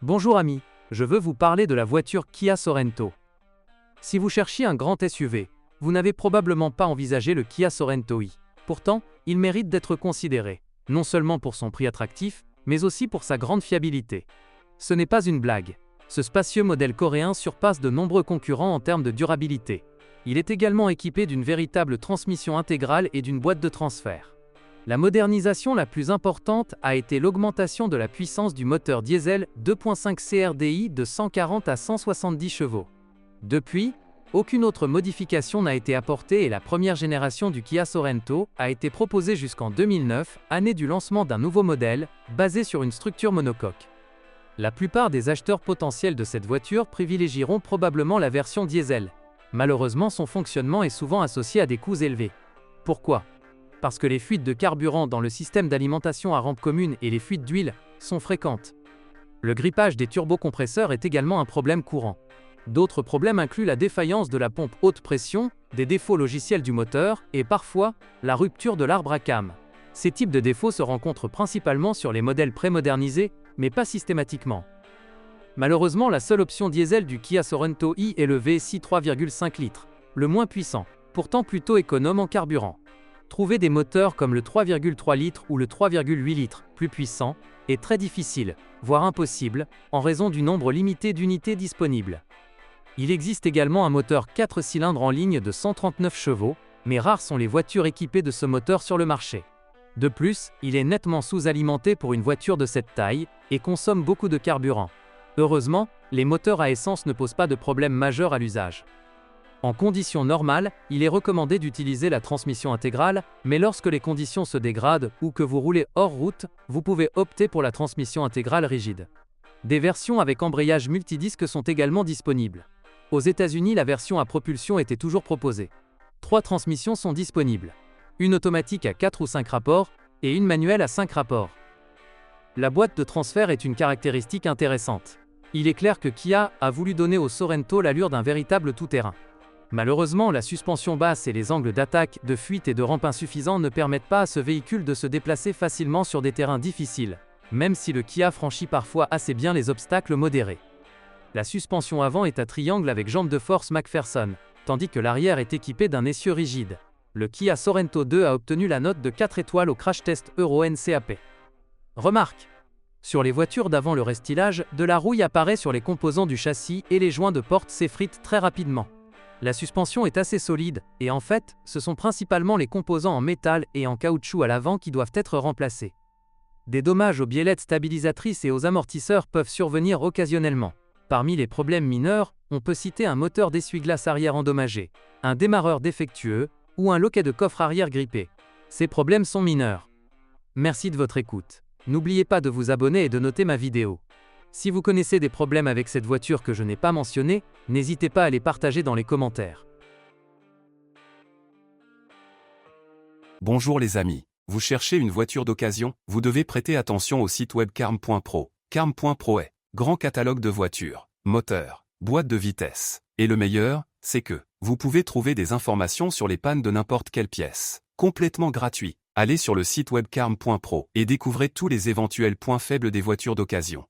Bonjour amis, je veux vous parler de la voiture Kia Sorento. Si vous cherchiez un grand SUV, vous n'avez probablement pas envisagé le Kia Sorento i. Pourtant, il mérite d'être considéré, non seulement pour son prix attractif, mais aussi pour sa grande fiabilité. Ce n'est pas une blague. Ce spacieux modèle coréen surpasse de nombreux concurrents en termes de durabilité. Il est également équipé d'une véritable transmission intégrale et d'une boîte de transfert. La modernisation la plus importante a été l'augmentation de la puissance du moteur diesel 2.5 CRDI de 140 à 170 chevaux. Depuis, aucune autre modification n'a été apportée et la première génération du Kia Sorento a été proposée jusqu'en 2009, année du lancement d'un nouveau modèle, basé sur une structure monocoque. La plupart des acheteurs potentiels de cette voiture privilégieront probablement la version diesel. Malheureusement, son fonctionnement est souvent associé à des coûts élevés. Pourquoi ? Parce que les fuites de carburant dans le système d'alimentation à rampe commune et les fuites d'huile sont fréquentes. Le grippage des turbocompresseurs est également un problème courant. D'autres problèmes incluent la défaillance de la pompe haute pression, des défauts logiciels du moteur et parfois la rupture de l'arbre à cam. Ces types de défauts se rencontrent principalement sur les modèles pré-modernisés, mais pas systématiquement. Malheureusement, la seule option diesel du Kia Sorento i est le VSI 3,5 litres, le moins puissant, pourtant plutôt économe en carburant. Trouver des moteurs comme le 3,3 litres ou le 3,8 litres, plus puissants, est très difficile, voire impossible, en raison du nombre limité d'unités disponibles. Il existe également un moteur 4 cylindres en ligne de 139 chevaux, mais rares sont les voitures équipées de ce moteur sur le marché. De plus, il est nettement sous-alimenté pour une voiture de cette taille, et consomme beaucoup de carburant. Heureusement, les moteurs à essence ne posent pas de problème majeur à l'usage. En conditions normales, il est recommandé d'utiliser la transmission intégrale, mais lorsque les conditions se dégradent ou que vous roulez hors route, vous pouvez opter pour la transmission intégrale rigide. Des versions avec embrayage multidisque sont également disponibles. Aux États-Unis, la version à propulsion était toujours proposée. 3 transmissions sont disponibles. Une automatique à 4 ou 5 rapports et une manuelle à 5 rapports. La boîte de transfert est une caractéristique intéressante. Il est clair que Kia a voulu donner au Sorento l'allure d'un véritable tout-terrain. Malheureusement, la suspension basse et les angles d'attaque, de fuite et de rampe insuffisants ne permettent pas à ce véhicule de se déplacer facilement sur des terrains difficiles, même si le Kia franchit parfois assez bien les obstacles modérés. La suspension avant est à triangle avec jambes de force McPherson, tandis que l'arrière est équipé d'un essieu rigide. Le Kia Sorento 2 a obtenu la note de 4 étoiles au crash test Euro NCAP. Remarque: sur les voitures d'avant le restylage, de la rouille apparaît sur les composants du châssis et les joints de porte s'effritent très rapidement. La suspension est assez solide, et en fait, ce sont principalement les composants en métal et en caoutchouc à l'avant qui doivent être remplacés. Des dommages aux biellettes stabilisatrices et aux amortisseurs peuvent survenir occasionnellement. Parmi les problèmes mineurs, on peut citer un moteur d'essuie-glace arrière endommagé, un démarreur défectueux, ou un loquet de coffre arrière grippé. Ces problèmes sont mineurs. Merci de votre écoute. N'oubliez pas de vous abonner et de noter ma vidéo. Si vous connaissez des problèmes avec cette voiture que je n'ai pas mentionné, n'hésitez pas à les partager dans les commentaires. Bonjour les amis. Vous cherchez une voiture d'occasion? Vous devez prêter attention au site web carm.pro. Carm.pro est grand catalogue de voitures, moteurs, boîtes de vitesse. Et le meilleur, c'est que vous pouvez trouver des informations sur les pannes de n'importe quelle pièce. Complètement gratuit. Allez sur le site web carm.pro et découvrez tous les éventuels points faibles des voitures d'occasion.